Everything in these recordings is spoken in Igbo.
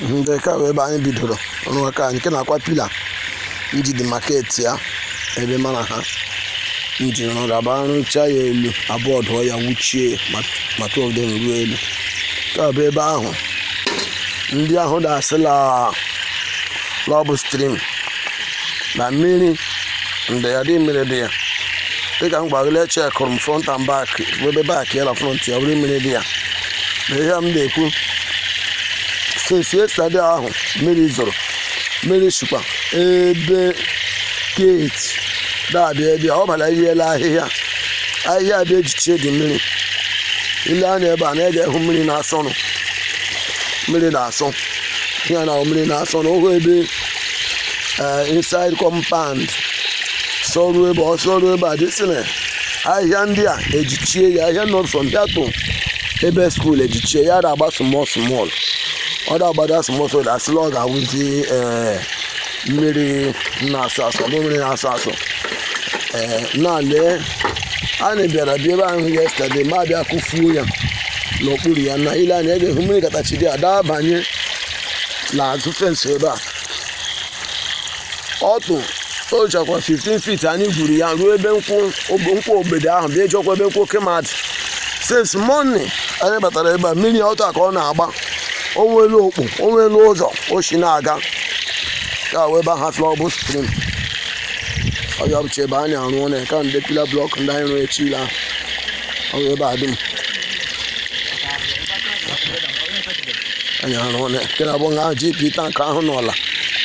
ndị ka ebe anyị bidoro ọrụ aka nke na-akwa pila njide market ya ebe mana ha njiri ọ ga-aba rụcha ya elu abụọ dụọ ya wuchie ma two of them ruo elu ka bụ ebe ahụ ndị ahụ dasịla lọbụ stream na mmiri ndị ya dị mmiri dị ya dịka m gbagole chekụrụ m front and back ebe back ya na front ya bụrụ mmiri dị ya na ihe m na-ekwu since yesterday ahụ mmiri zoro mmiri shikwa ebe gate dabịa ebe ọ bara ihiela ahịhịa dị ejichie dị mmiri ile anya ebe a na-ege hụ mmiri na-asọnụ mmiri na-asọ ya na mmiri na-asọ n'ohu ebe inside compound sọrụ ebe ọ sọrụ ebe a dịsịna ahịhịa ndị a ejichie ya ahịhịa nọ from there to ebe school ejichie ya da-agba small ọ da-agbada small asịla ọ ga-awụzi mmiri na-asọ asọ bụ mmiri na-asọ asọ na-ale anyị bịara bịa ebe ahụ yesterday ma bịa kụfuo ya n'okpuru ya na ile anya ege hụ mmiri katachi dị adabanye n'azụ fensị ebe a ọtụ o chakwa 15 feet anyị gwuru ya ruo ebe nkwụ ogbede ahụ bịa ejekwa ebe nkwụ kemadị since morning anyị batara ebe a mmiri ọtụ a ka ọ na-agba o nwelu okpu o nwelu ụzọ o si na-aga ka wee ebe ahụ flọbụ stream ọ ya bụcha ebe anyị arụ ụlọ ka ndị pila blọk ndị anyị rụrụ echila ọ ebe a dum anyị arụ ụlọ nke na-abụ nga GP tank ahụ n'ọla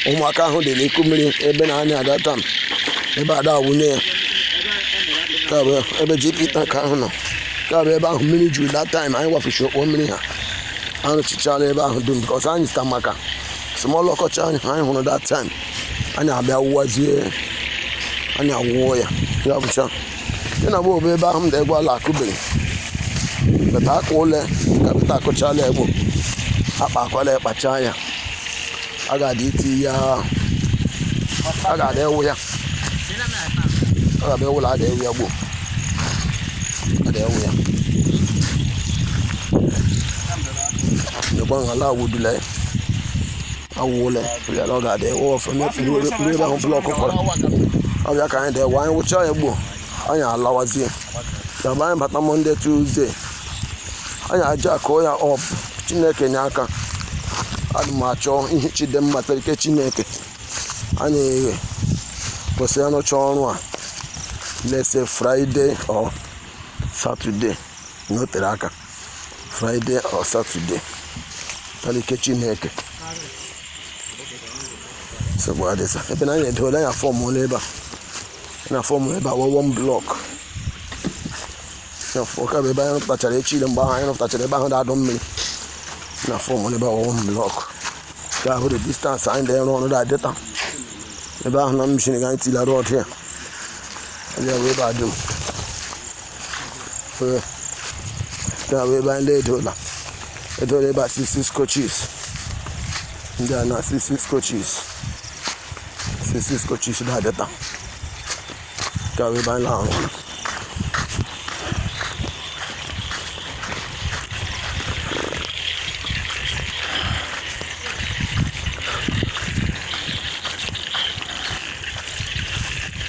ụmụaka ahụ dị n'iko mmiri ebe na anya adata ebe ada awụnye ya ka bụ ebe GP tank ahụ nọ ka bụ ebe ahụ mmiri juru that time anyị gwafichi okpo mmiri ha arụchichala ebe ahụ dum because anyị zụta maka small ọkọchị anyị hụrụ that time anyị abịa wụwazie anyị awụọ ya bụcha ya na bụ ebe ahụ m da-egwu ala akụbeghị beta aka ụlọ ka beta akụchala egwu akpa akwala ekpacha ya a ga-adị iti ya a ga-adị ewu ya a ga-abịa ewula a ga-ewu ya gboo a ga-ewu ya nyekwa ngala awụdula ya awụla ya ọ ga-adị ewu ọfọ mepụrụ ebe ahụ blọk kwara ọ bịa ka anyị dị ewu anyị wụcha ya gboo anyị alawazie ya bụ anyị bata Monday Tuesday anyị aja akụọ ya ọp Chineke nye aka adị m achọ ihe chidemma ike Chineke anyị kwesịrị anụcha ọrụ a lese Friday or Saturday n'otere aka Friday or Saturday ike Chineke sogbu adịsa ebe na anyị edola ya fọm n'ebe a na fọm ebe a one block ọka bụ ebe anyị rụpụtachara echile mgbe ahụ anyị rụpụtachara ebe ahụ da-adọ mmiri na fọm n'ebe a one block ka ahụ the distance anyị da-eru ọrụ da-adịta ebe ahụ na mmiri ga anyị tila rọd ya ya bụ ebe a dum ya bụ ebe anyị da-edola ebe a 66 coaches ndị a na 66 coaches da-adịta ka bụ ebe anyị na-arụ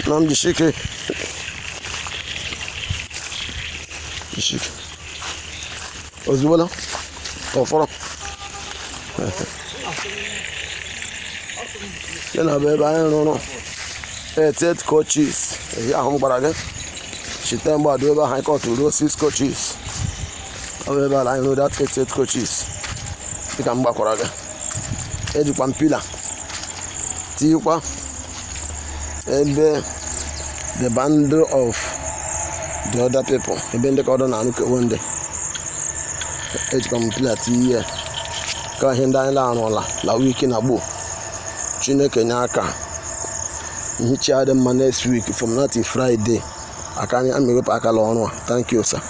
nam jishike ozugbo la ọfọrọ ya na ebe anyị rụrụ 88 coaches ehi ahụ m gbara gị chite mgbado ebe ahụ anyị kọtụ ruo 6 coaches ọ bụ ebe ala anyị rụrụ that 88 coaches dịka m gbakwara gị ejikwa mpila tikwa ebe the bundle of the other people ebe ndị ka ọdọ na-arụ kewe ndị ejikwa mpila tiye ka ihe ndị anyị na-arụla la wiki na gboo Chineke nye aka nhicha dị mma next week from now till Friday aka anyị amịrịpụ akala ọrụ a. Thank you sir.